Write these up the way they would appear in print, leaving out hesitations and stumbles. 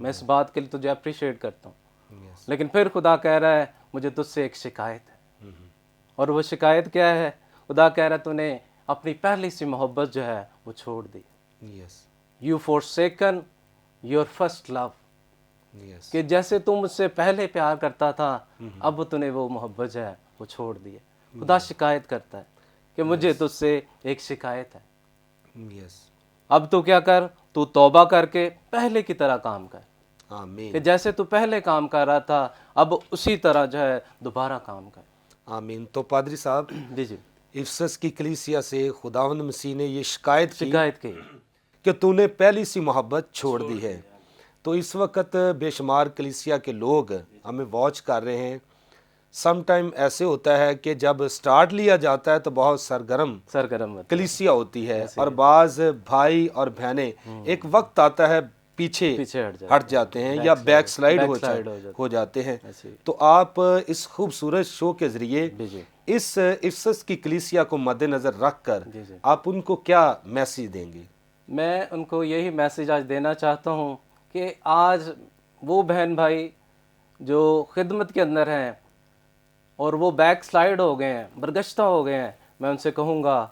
میں اس بات کے لیے تجھے اپریشیٹ کرتا ہوں، Yes. لیکن پھر خدا کہہ رہا ہے مجھے تجھ سے ایک شکایت ہے، اور وہ شکایت کیا ہے؟ خدا کہہ رہا ہے تو نے اپنی پہلی سی محبت جو ہے وہ چھوڑ دی. Yes. You forsaken your first love. Yes. کہ جیسے تم مجھ سے پہلے پیار کرتا تھا اب تو نے وہ محبت جو ہے وہ چھوڑ دی ہے. خدا شکایت کرتا ہے کہ مجھے تجھ سے ایک شکایت ہے، Yes. اب تو کیا کر، تو توبہ کر کے پہلے کی طرح کام کر، آمین. کہ جیسے تو پہلے کام کر رہا تھا اب اسی طرح جو ہے دوبارہ کام کر. آمین. تو پادری صاحب، جی جی، افسس کی کلیسیا سے خداوند مسیح نے یہ شکایت کی شکایت کی. کہ تو نے پہلی سی محبت چھوڑ دی ہے. تو اس وقت بے شمار کلیسیا کے لوگ ہمیں واچ کر رہے ہیں. سم ٹائم ایسے ہوتا ہے کہ جب سٹارٹ لیا جاتا ہے تو بہت سرگرم سرگرم کلیسیا ہوتی ہے، اور بعض بھائی اور بہنیں ایک وقت آتا ہے پیچھے ہٹ جاتے ہیں یا بیک سلائیڈ ہو جاتے ہیں. تو آپ اس خوبصورت شو کے ذریعے اس افسس کی کلیسیا کو مد نظر رکھ کر آپ ان کو کیا میسیج دیں گے؟ میں ان کو یہی میسیج آج دینا چاہتا ہوں کہ آج وہ بہن بھائی جو خدمت کے اندر ہیں اور وہ بیک سلائیڈ ہو گئے ہیں، برگشتہ ہو گئے ہیں، میں ان سے کہوں گا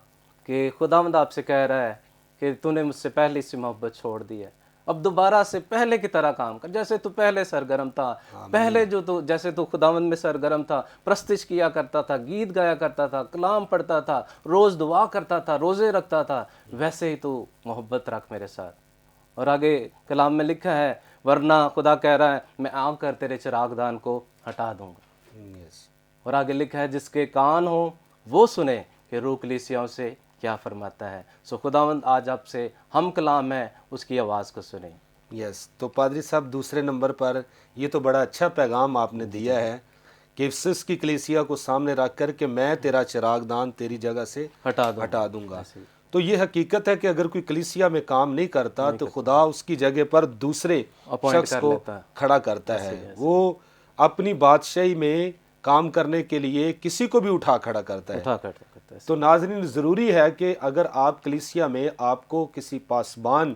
کہ خداوند آپ سے کہہ رہا ہے کہ تو نے مجھ سے پہلے سے محبت چھوڑ دی ہے، اب دوبارہ سے پہلے کی طرح کام کر، جیسے تو پہلے سرگرم تھا. پہلے جو تو جیسے تو خداوند میں سرگرم تھا، پرستش کیا کرتا تھا، گیت گایا کرتا تھا، کلام پڑھتا تھا، روز دعا کرتا تھا، روزے رکھتا تھا، ویسے ہی تو محبت رکھ میرے ساتھ. اور آگے کلام میں لکھا ہے ورنہ خدا کہہ رہا ہے میں آ کر تیرے چراغ دان کو ہٹا دوں گا. اور آگے لکھا ہے جس کے کان ہوں وہ سنے کہ روح کلیسیاؤں سے کیا فرماتا ہے. سو خداوند آج آپ سے ہم کلام ہے اس کی آواز کو سنیں. یس. تو پادری صاحب دوسرے نمبر پر یہ تو بڑا اچھا پیغام آپ نے دیا ہے کہ افسس کی کلیسیا کو سامنے رکھ کر کہ میں تیرا چراغ دان تیری جگہ سے ہٹا دوں گا. تو یہ حقیقت ہے کہ اگر کوئی کلیسیا میں کام نہیں کرتا تو خدا اس کی جگہ پر دوسرے شخص کو کھڑا کرتا ہے. وہ اپنی بادشاہی میں کام کرنے کے لیے کسی کو بھی اٹھا کھڑا کرتا ہے. تو ناظرین، ضروری ہے کہ اگر آپ کلیسیا میں آپ کو کسی پاسبان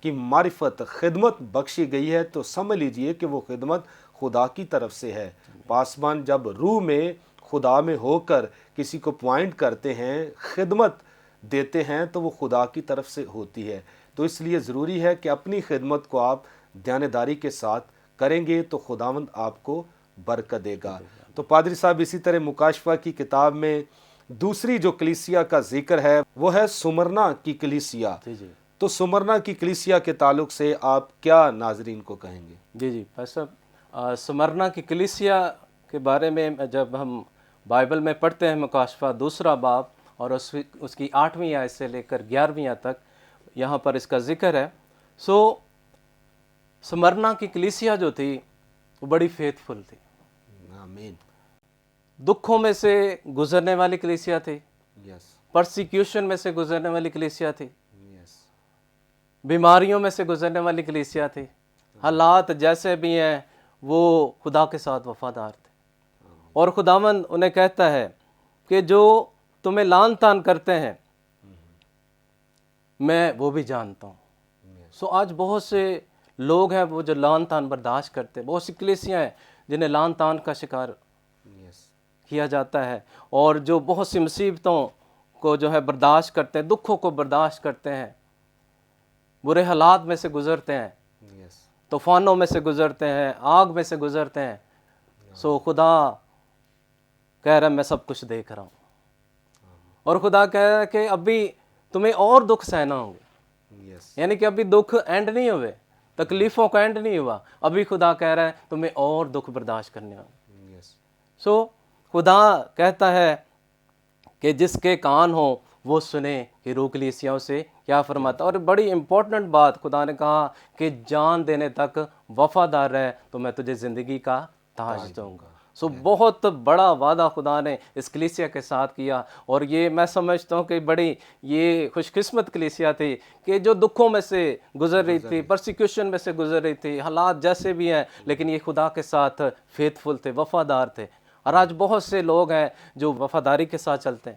کی معرفت خدمت بخشی گئی ہے تو سمجھ لیجئے کہ وہ خدمت خدا کی طرف سے ہے. پاسبان جب روح میں خدا میں ہو کر کسی کو پوائنٹ کرتے ہیں، خدمت دیتے ہیں، تو وہ خدا کی طرف سے ہوتی ہے. تو اس لیے ضروری ہے کہ اپنی خدمت کو آپ دیانتداری کے ساتھ کریں گے تو خداوند آپ کو برکت دے گا. تو پادری صاحب، اسی طرح مکاشفہ کی کتاب میں دوسری جو کلیسیا کا ذکر ہے وہ ہے سمرنا کی کلیسیا. تو سمرنا کی کلیسیا کے تعلق سے آپ کیا ناظرین کو کہیں گے؟ جی پاسٹر صاحب، سمرنا کی کلیسیا کے بارے میں جب ہم بائبل میں پڑھتے ہیں مکاشفہ دوسرا باب اور اس کی 8ویں آیت سے لے کر 11ویں آیت تک یہاں پر اس کا ذکر ہے. سو سمرنا کی کلیسیا جو تھی وہ بڑی فیتھ فل تھی، آمین. دکھوں میں سے گزرنے والی کلیسیا تھی، یس. پرسیکیوشن میں سے گزرنے والی کلیسیا تھی، یس. بیماریوں میں سے گزرنے والی کلیسیا تھی. حالات جیسے بھی ہیں وہ خدا کے ساتھ وفادار تھے. اور خداوند انہیں کہتا ہے کہ جو تمہیں لان تان کرتے ہیں میں وہ بھی جانتا ہوں. سو آج بہت سے لوگ ہیں وہ جو لان تان برداشت کرتے ہیں، بہت سی کلیسیاں ہیں جنہیں لان تان کا شکار کیا جاتا ہے، اور جو بہت سی مصیبتوں کو جو ہے برداشت کرتے ہیں، دکھوں کو برداشت کرتے ہیں، برے حالات میں سے گزرتے ہیں، طوفانوں میں سے گزرتے ہیں، آگ میں سے گزرتے ہیں. سو خدا کہہ رہا ہے میں سب کچھ دیکھ رہا ہوں، اور خدا کہہ رہا ہے کہ ابھی تمہیں اور دکھ سہنا ہوں گے. یعنی کہ ابھی دکھ اینڈ نہیں ہوئے، تکلیفوں کا اینڈ نہیں ہوا، ابھی خدا کہہ رہا ہے تمہیں اور دکھ برداشت کرنے ہوں گے. سو خدا کہتا ہے کہ جس کے کان ہوں وہ سنے کہ روح کلیسیاؤں سے کیا فرماتا. اور بڑی امپورٹنٹ بات خدا نے کہا کہ جان دینے تک وفادار رہ تو میں تجھے زندگی کا تاج دوں گا. سو بہت بڑا وعدہ خدا نے اس کلیسیا کے ساتھ کیا، اور یہ میں سمجھتا ہوں کہ بڑی یہ خوش قسمت کلیسیا تھی کہ جو دکھوں میں سے گزر رہی تھی، پرسیکیوشن میں سے گزر رہی تھی، حالات جیسے بھی ہیں، لیکن یہ خدا کے ساتھ فیتھ فل تھے، وفادار تھے. اور آج بہت سے لوگ ہیں جو وفاداری کے ساتھ چلتے ہیں.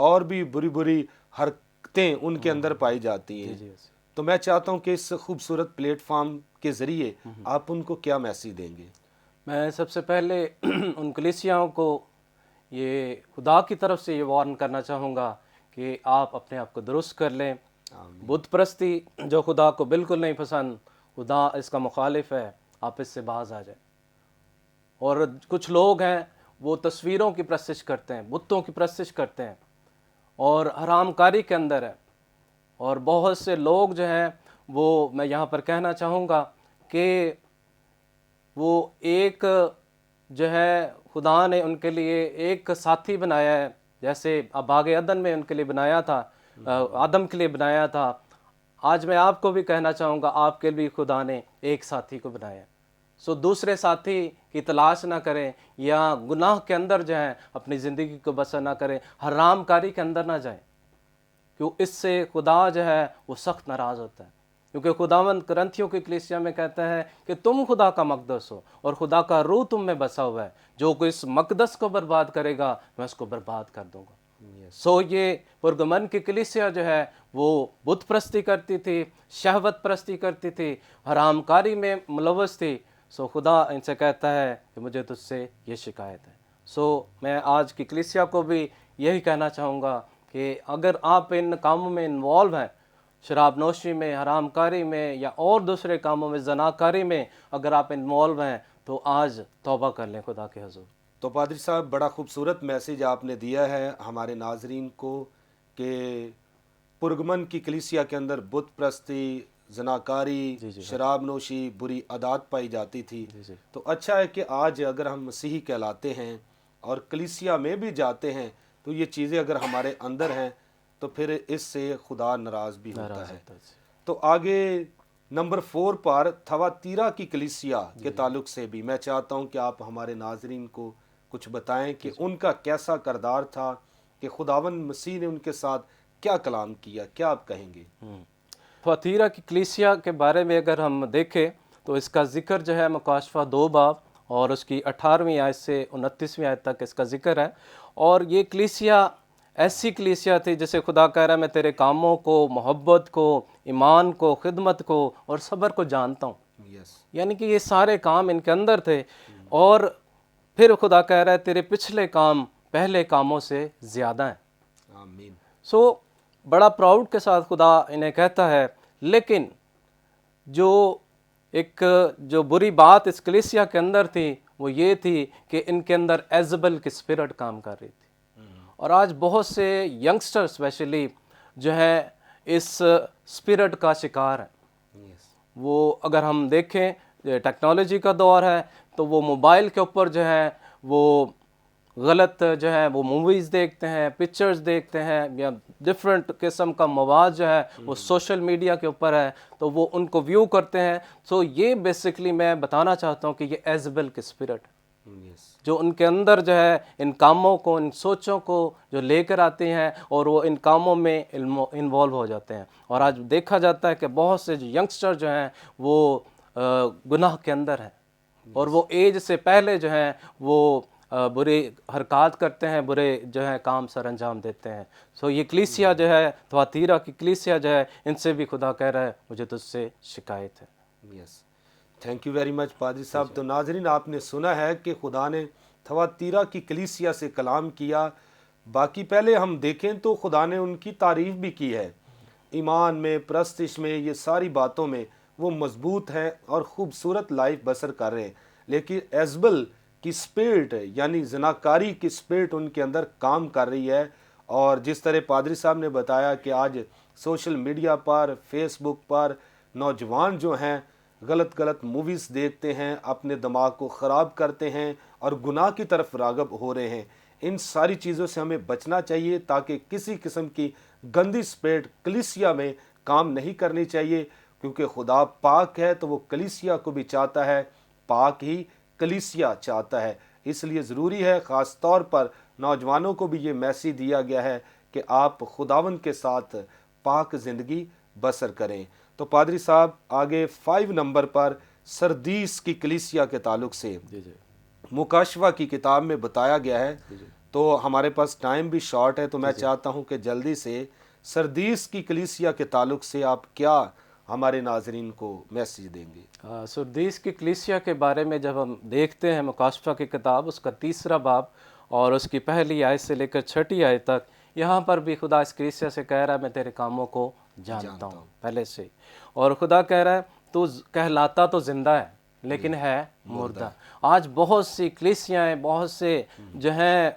اور بھی بری بری حرکتیں ان کے اندر پائی جاتی ہیں. تو میں چاہتا ہوں کہ اس خوبصورت پلیٹ فارم کے ذریعے آپ ان کو کیا میسیج دیں گے؟ میں سب سے پہلے ان کلیسیاؤں کو یہ خدا کی طرف سے یہ وارن کرنا چاہوں گا کہ آپ اپنے آپ کو درست کر لیں. بت پرستی جو خدا کو بالکل نہیں پسند، خدا اس کا مخالف ہے، آپ اس سے باز آ جائیں. اور کچھ لوگ ہیں وہ تصویروں کی پرستش کرتے ہیں، بتوں کی پرستش کرتے ہیں اور حرام کاری کے اندر ہے. اور بہت سے لوگ جو ہیں وہ میں یہاں پر کہنا چاہوں گا کہ وہ ایک جو ہے خدا نے ان کے لیے ایک ساتھی بنایا ہے، جیسے باغ عدن میں ان کے لیے بنایا تھا، آدم کے لیے بنایا تھا. آج میں آپ کو بھی کہنا چاہوں گا آپ کے لیے خدا نے ایک ساتھی کو بنایا. سو دوسرے ساتھی کی تلاش نہ کریں یا گناہ کے اندر جو ہے اپنی زندگی کو بسر نہ کریں، حرام کاری کے اندر نہ جائیں، کیوں اس سے خدا جو ہے وہ سخت ناراض ہوتا ہے. کیونکہ خداوند کرنتھیوں کی کلیسیا میں کہتا ہے کہ تم خدا کا مقدس ہو اور خدا کا روح تم میں بسا ہوا ہے، جو کوئی اس مقدس کو برباد کرے گا میں اس کو برباد کر دوں گا. سو یہ پرگمن کی کلیسیا جو ہے وہ بت پرستی کرتی تھی، شہوت پرستی کرتی تھی، حرام کاری میں ملوث تھی. سو خدا ان سے کہتا ہے کہ مجھے تجھ سے یہ شکایت ہے. سو میں آج کی کلیسیا کو بھی یہی کہنا چاہوں گا کہ اگر آپ ان کاموں میں انوالو ہیں، شراب نوشی میں، حرام کاری میں یا اور دوسرے کاموں میں، زناکاری میں اگر آپ انوالو ہیں تو آج توبہ کر لیں خدا کے حضور. تو پادری صاحب بڑا خوبصورت میسیج آپ نے دیا ہے ہمارے ناظرین کو کہ پرگمن کی کلیسیا کے اندر بت پرستی، زناکاری، شراب نوشی، بری عادات پائی جاتی تھی. تو اچھا ہے کہ آج اگر ہم مسیحی کہلاتے ہیں اور کلیسیا میں بھی جاتے ہیں تو یہ چیزیں اگر ہمارے اندر ہیں تو پھر اس سے خدا ناراض بھی ہوتا ہے. تو آگے نمبر 4 پر تھواتیرا کی کلیسیا کے تعلق سے بھی میں چاہتا ہوں کہ آپ ہمارے ناظرین کو کچھ بتائیں کہ ان کا کیسا کردار تھا، کہ خداوند مسیح نے ان کے ساتھ کیا کلام کیا، کیا آپ کہیں گے؟ تھواتیرا کی کلیسیا کے بارے میں اگر ہم دیکھیں تو اس کا ذکر جو ہے مکاشفہ 2 باب اور اس کی 18ویں آیت سے 29ویں آیت تک اس کا ذکر ہے. اور یہ کلیسیا ایسی کلیسیا تھی جسے خدا کہہ رہا ہے میں تیرے کاموں کو، محبت کو، ایمان کو، خدمت کو اور صبر کو جانتا ہوں. یعنی کہ یہ سارے کام ان کے اندر تھے. اور پھر خدا کہہ رہا ہے تیرے پچھلے کام پہلے کاموں سے زیادہ ہیں. آمین. سو بڑا پراؤڈ کے ساتھ خدا انہیں کہتا ہے. لیکن جو بری بات اس کلیسیا کے اندر تھی وہ یہ تھی کہ ان کے اندر ایزبل کی اسپرٹ کام کر رہی تھی. اور آج بہت سے ینگسٹر اسپیشلی جو ہے اس اسپرٹ کا شکار ہیں. وہ اگر ہم دیکھیں ٹیکنالوجی کا دور ہے تو وہ موبائل کے اوپر جو ہے وہ غلط جو ہے وہ موویز دیکھتے ہیں، پکچرز دیکھتے ہیں، یا ڈفرینٹ قسم کا مواد جو ہے وہ سوشل میڈیا کے اوپر ہے تو وہ ان کو ویو کرتے ہیں. سو یہ بیسکلی میں بتانا چاہتا ہوں کہ یہ ایزبل کی اسپرٹ جو ان کے اندر جو ہے ان کاموں کو، ان سوچوں کو جو لے کر آتے ہیں اور وہ ان کاموں میں انوالو ہو جاتے ہیں. اور آج دیکھا جاتا ہے کہ بہت سے ینگسٹر جو ہیں وہ گناہ کے اندر ہیں اور وہ ایج سے پہلے جو ہیں وہ برے حرکات کرتے ہیں، برے جو ہے کام سر انجام دیتے ہیں. سو یہ کلیسیا جو ہے تھواتیرا کی کلیسیا جو ہے ان سے بھی خدا کہہ رہا ہے مجھے تجھ سے شکایت ہے. یس، تھینک یو ویری مچ پادری صاحب. تو ناظرین آپ نے سنا ہے کہ خدا نے تھواتیرا کی کلیسیا سے کلام کیا. باقی پہلے ہم دیکھیں تو خدا نے ان کی تعریف بھی کی ہے. ایمان میں، پرستش میں، یہ ساری باتوں میں وہ مضبوط ہیں اور خوبصورت لائف بسر کر رہے ہیں. لیکن ایزبل کی اسپرٹ یعنی زناکاری کی اسپرٹ ان کے اندر کام کر رہی ہے. اور جس طرح پادری صاحب نے بتایا کہ آج سوشل میڈیا پر، فیس بک پر نوجوان جو ہیں غلط موویز دیکھتے ہیں، اپنے دماغ کو خراب کرتے ہیں اور گناہ کی طرف راغب ہو رہے ہیں. ان ساری چیزوں سے ہمیں بچنا چاہیے تاکہ کسی قسم کی گندی اسپرٹ کلیسیا میں کام نہیں کرنی چاہیے. کیونکہ خدا پاک ہے تو وہ کلیسیا کو بھی چاہتا ہے، پاک ہی کلیسیا چاہتا ہے. اس لیے ضروری ہے خاص طور پر نوجوانوں کو بھی یہ میسیج دیا گیا ہے کہ آپ خداوند کے ساتھ پاک زندگی بسر کریں. تو پادری صاحب آگے 5 نمبر پر سردیس کی کلیسیا کے تعلق سے مکاشفہ کی کتاب میں بتایا گیا ہے تو ہمارے پاس ٹائم بھی شارٹ ہے، تو میں چاہتا ہوں کہ جلدی سے سردیس کی کلیسیا کے تعلق سے آپ کیا ہمارے ناظرین کو میسیج دیں گے؟ سردیس کی کلیسیا کے بارے میں جب ہم دیکھتے ہیں مکاشفہ کی کتاب اس کا 3 باب اور اس کی پہلی آیت سے لے کر 6 آیت تک، یہاں پر بھی خدا اس کلیسیا سے کہہ رہا ہے میں تیرے کاموں کو جانتا ہوں پہلے سے، اور خدا کہہ رہا ہے تو کہلاتا تو زندہ ہے لیکن ہے مردہ۔ آج بہت سی کلیسیاں ہیں، بہت سے جو ہیں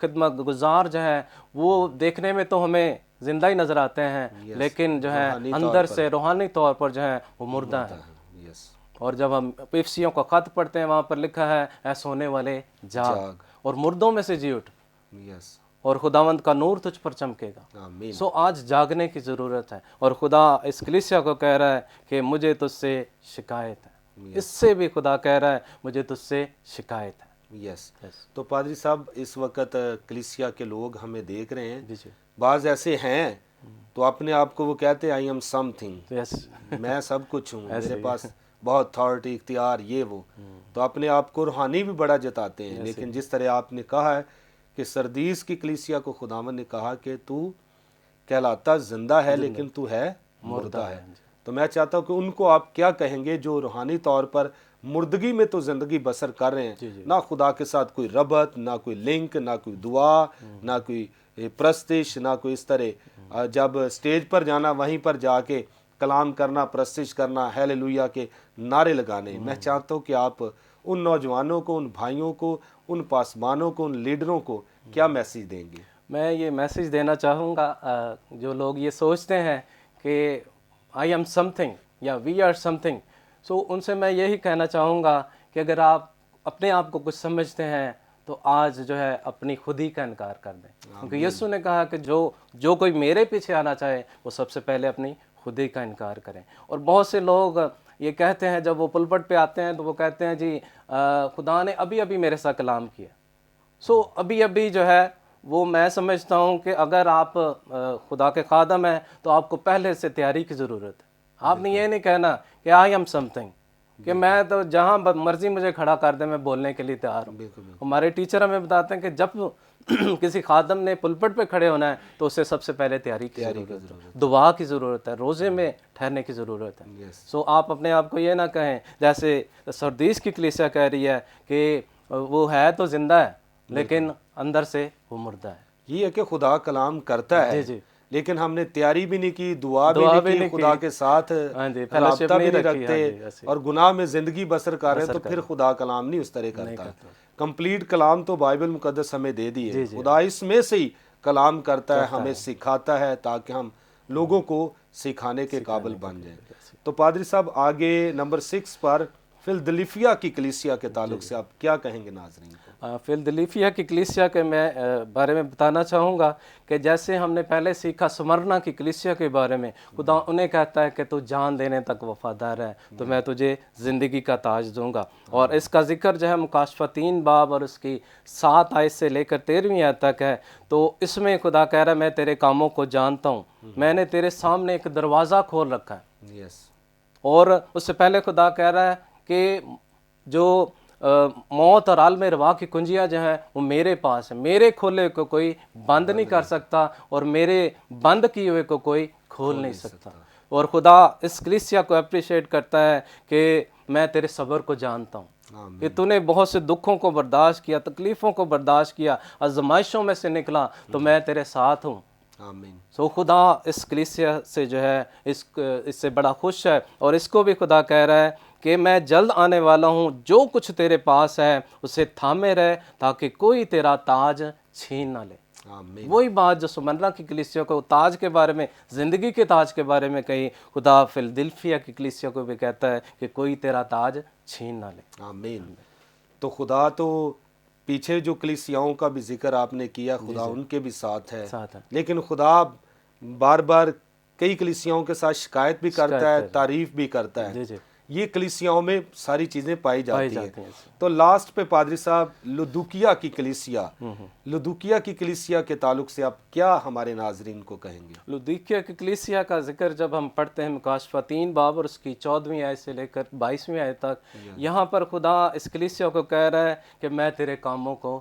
خدمت گزار جو ہیں، وہ دیکھنے میں تو ہمیں زندہ ہی نظر آتے ہیں لیکن جو ہے اندر سے روحانی طور پر جو ہے وہ مردہ ہیں۔ اور جب ہم پیفسیوں کا خط پڑھتے ہیں وہاں پر لکھا ہے اے سونے والے جاگ اور مردوں میں سے جی اٹھ، اور خداوند کا نور تجھ پر چمکے گا۔ سو آج جاگنے کی ضرورت ہے، اور خدا اس کلیسیا کو کہہ رہا ہے کہ مجھے تجھ سے شکایت ہے، اس سے بھی خدا کہہ رہا ہے مجھے تجھ سے شکایت ہے۔ تو پادری صاحب اس وقت کلیسیا کے لوگ ہمیں دیکھ رہے ہیں، جی بعض ایسے ہیں تو اپنے آپ کو وہ کہتے ہیں آئی ایم سم تھنگ، میں سب کچھ ہوں، میرے پاس بہت اتھارٹی اختیار یہ وہ، تو اپنے آپ کو روحانی بھی بڑا جتاتے ہیں۔ لیکن جس طرح آپ نے کہا ہے کہ سردیس کی کلیسیا کو خداوند نے کہا کہ تو کہلاتا زندہ ہے لیکن تو ہے مردہ ہے، تو میں چاہتا ہوں کہ ان کو آپ کیا کہیں گے جو روحانی طور پر مردگی میں تو زندگی بسر کر رہے ہیں، نہ خدا کے ساتھ کوئی ربط، نہ کوئی لنک، نہ کوئی دعا، نہ کوئی پرستش، نہ کوئی اس طرح جب سٹیج پر جانا وہیں پر جا کے کلام کرنا، پرستش کرنا، ہیلیلویا کے نعرے لگانے۔ میں چاہتا ہوں کہ آپ ان نوجوانوں کو، ان بھائیوں کو، ان پاسبانوں کو، ان لیڈروں کو کیا میسیج دیں گے؟ میں یہ میسیج دینا چاہوں گا جو لوگ یہ سوچتے ہیں کہ آئی ایم سم تھنگ یا وی آر سم تھنگ، سو ان سے میں یہی کہنا چاہوں گا کہ اگر آپ اپنے آپ کو کچھ سمجھتے ہیں تو آج جو ہے اپنی خود ہی کا انکار کر دیں، کیونکہ یسوع نے کہا کہ جو کوئی میرے پیچھے آنا چاہے وہ سب سے پہلے اپنی خود ہی کا انکار کریں۔ اور بہت سے لوگ یہ کہتے ہیں جب وہ پلپٹ پہ آتے ہیں تو وہ کہتے ہیں جی خدا نے ابھی ابھی میرے ساتھ کلام کیا، سو ابھی ابھی جو ہے وہ میں سمجھتا ہوں کہ اگر آپ خدا کے خادم ہیں تو آپ کو پہلے سے تیاری کی ضرورت ہے۔ آپ نے یہ نہیں کہنا کہ آئی ایم سم تھنگ، کہ میں تو جہاں مرضی مجھے کھڑا کر دیں میں بولنے کے لیے تیار ہوں۔ ہمارے ٹیچر ہمیں بتاتے ہیں کہ جب کسی خادم نے پلپٹ پہ کھڑے ہونا ہے تو اسے سب سے پہلے تیاری کی ضرورت ہے، دعا کی ضرورت ہے، روزے میں ٹھہرنے کی ضرورت ہے۔ سو آپ اپنے آپ کو یہ نہ کہیں جیسے سردیس کی کلیسیا کہہ رہی ہے کہ وہ ہے تو زندہ ہے لیکن اندر سے وہ مردہ ہے۔ یہ ہے کہ خدا کلام کرتا ہے لیکن ہم نے تیاری بھی نہیں کی، دعا بھی نہیں کی، خدا کے ساتھ رابطہ بھی نہیں رکھتے اور گناہ میں زندگی بسر کر رہے ہیں، تو پھر خدا کلام نہیں اس طرح کرتا۔ کمپلیٹ کلام تو بائبل مقدس ہمیں دے دی ہے، خدا اس میں سے ہی کلام کرتا ہے، ہمیں سکھاتا ہے تاکہ ہم لوگوں کو سکھانے کے قابل بن جائیں۔ تو پادری صاحب آگے نمبر 6 پر فلدلفیا کی کلیسیا کے تعلق سے آپ کیا کہیں گے ناظرین کو؟ فلدلفیا کی کلیسیا کے میں بارے میں بتانا چاہوں گا کہ جیسے ہم نے پہلے سیکھا سمرنا کی کلیسیا کے بارے میں، خدا انہیں کہتا ہے کہ تو جان دینے تک وفادار ہے تو میں تجھے زندگی کا تاج دوں گا۔ اور اس کا ذکر جو ہے مکاشفہ 3 باب اور اس کی 7 آیت سے لے کر 13ویں آیت تک ہے، تو اس میں خدا کہہ رہا ہے میں تیرے کاموں کو جانتا ہوں، میں نے تیرے سامنے ایک دروازہ کھول رکھا ہے۔ اور اس سے پہلے خدا کہہ رہا ہے کہ جو موت اور عالم روا کی کنجیاں جو ہیں وہ میرے پاس ہیں، میرے کھولے کو کوئی بند نہیں کر سکتا اور میرے بند کیے ہوئے کو کوئی کھول نہیں سکتا۔ اور خدا اس کلیسیا کو اپریشیٹ کرتا ہے کہ میں تیرے صبر کو جانتا ہوں کہ تو نے بہت سے دکھوں کو برداشت کیا، تکلیفوں کو برداشت کیا، آزمائشوں میں سے نکلا، تو میں تیرے ساتھ ہوں۔ سو خدا اس کلیسیا سے جو ہے اس سے بڑا خوش ہے، اور اس کو بھی خدا کہہ رہا ہے کہ میں جلد آنے والا ہوں، جو کچھ تیرے پاس ہے اسے تھامے رہے تاکہ کوئی تیرا تاج چھین نہ لے۔ وہی بات جو سمرنا کی کلیسیا کو تاج کے بارے میں، زندگی کے تاج کے بارے میں کہی، خدا فلدلفیا کی کلیسیا کو بھی کہتا ہے کہ کوئی تیرا تاج چھین نہ لے۔ آمین۔ تو خدا تو پیچھے جو کلیسیاؤں کا بھی ذکر آپ نے کیا، خدا ان کے بھی ساتھ ہے، لیکن خدا بار بار کئی کلیسیاؤں کے ساتھ شکایت بھی کرتا ہے، تعریف بھی کرتا ہے۔ یہ کلیسیاؤں میں ساری چیزیں پائی جاتی ہیں۔ تو لاسٹ پہ پادری صاحب لودوکیا کی کلیسیا، لودوکیا کی کلیسیا کے تعلق سے آپ کیا ہمارے ناظرین کو کہیں گے؟ لودوکیا کی کلیسیا کا ذکر جب ہم پڑھتے ہیں مکاشفہ 3 باب اور اس کی 14ویں آیت سے لے کر 22ویں آیت تک، یہاں پر خدا اس کلیسیا کو کہہ رہا ہے کہ میں تیرے کاموں کو